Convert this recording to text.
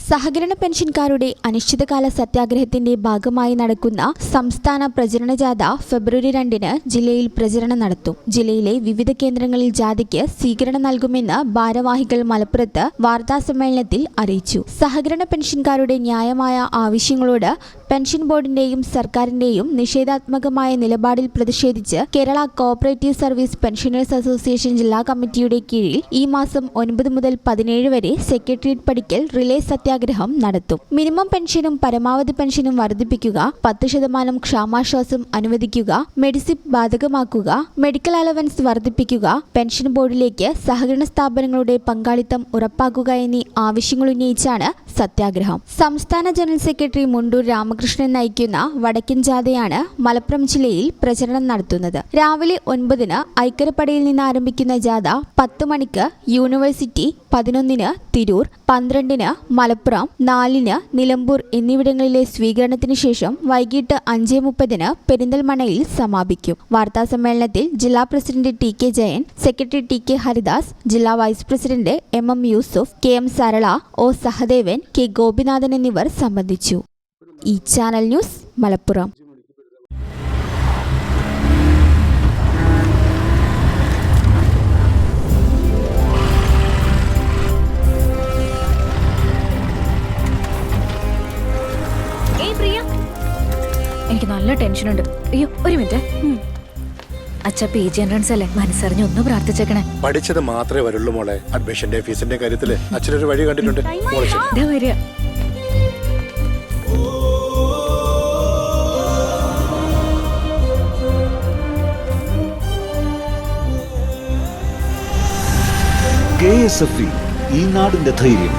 സഹകരണ പെൻഷൻകാരുടെ അനിശ്ചിതകാല സത്യാഗ്രഹത്തിന്റെ ഭാഗമായി നടക്കുന്ന സംസ്ഥാന പ്രചരണ ജാഥ ഫെബ്രുവരി 2-ന് ജില്ലയിൽ പ്രചരണം നടത്തും. ജില്ലയിലെ വിവിധ കേന്ദ്രങ്ങളിൽ ജാഥയ്ക്ക് സ്വീകരണം നൽകുമെന്ന് ഭാരവാഹികൾ മലപ്പുറത്ത് വാർത്താസമ്മേളനത്തിൽ അറിയിച്ചു. സഹകരണ പെൻഷൻകാരുടെ ന്യായമായ ആവശ്യങ്ങളോട് പെൻഷൻ ബോർഡിന്റെയും സർക്കാരിന്റെയും നിഷേധാത്മകമായ നിലപാടിൽ പ്രതിഷേധിച്ച് Kerala cooperative service pensioners association ജില്ലാ കമ്മിറ്റിയുടെ കീഴിൽ ഈ മാസം 9 മുതൽ 17 വരെ സെക്രട്ടേറിയറ്റ് പടിക്കൽ റിലേ സത്യാഗ്രഹം നടത്തും. മിനിമം പെൻഷനും പരമാവധി പെൻഷനും വർദ്ധിപ്പിക്കുക, 10% ക്ഷാമാശ്വാസം അനുവദിക്കുക, മെഡിസിപ്പ് ബാധകമാക്കുക, മെഡിക്കൽ അലവൻസ് വർദ്ധിപ്പിക്കുക, പെൻഷൻ ബോർഡിലേക്ക് സഹകരണ സ്ഥാപനങ്ങളുടെ പങ്കാളിത്തം ഉറപ്പാക്കുക എന്നീ ആവശ്യങ്ങളുന്നയിച്ചാണ് സത്യാഗ്രഹം. സംസ്ഥാന ജനറൽ സെക്രട്ടറി മുണ്ടൂർ രാമകൃഷ്ണൻ നയിക്കുന്ന വടക്കൻ ജാഥയാണ് മലപ്പുറം ജില്ലയിൽ പ്രചരണം നടത്തുന്നത്. രാവിലെ 9-ന് ഐക്കരപ്പടിയിൽ നിന്ന് ആരംഭിക്കുന്ന ജാഥ 10 മണിക്ക് യൂണിവേഴ്സിറ്റി, 11-ന് തിരൂർ, 12-ന് മലപ്പുറം, 4-ന് നിലമ്പൂർ എന്നിവിടങ്ങളിലെ സ്വീകരണത്തിന് ശേഷം വൈകിട്ട് 5:30-ന് പെരിന്തൽമണ്ണയിൽ സമാപിക്കും. വാർത്താസമ്മേളനത്തിൽ ജില്ലാ president T K Jayan, secretary T K Haridas, ജില്ലാ vice president MM Yusuf, KM Sarala, O Sahadevan, K Gopinathan എന്നിവർ സംബന്ധിച്ചു. ഈ ചാനൽ ന്യൂസ് മലപ്പുറം. എനിക്ക് നല്ല ടെൻഷനുണ്ട്. അയ്യോ ഒരു മിനിറ്റ്. അച്ഛ PG എൻട്രൻസ് അല്ലേ, മനസ്സറിഞ്ഞ് ഒന്ന് പ്രാർത്ഥിച്ചേക്കണേ. പഠിച്ചത് മാത്രമേ വരുള്ളൂ മോളെ. അഡ്മിഷന്റെ ഫീസിന്റെ കാര്യത്തില് അച്ഛനൊരു വഴി കണ്ടിട്ടുണ്ട്. വരിക. KSFE, ഈ നാടിന്റെ ധൈര്യം.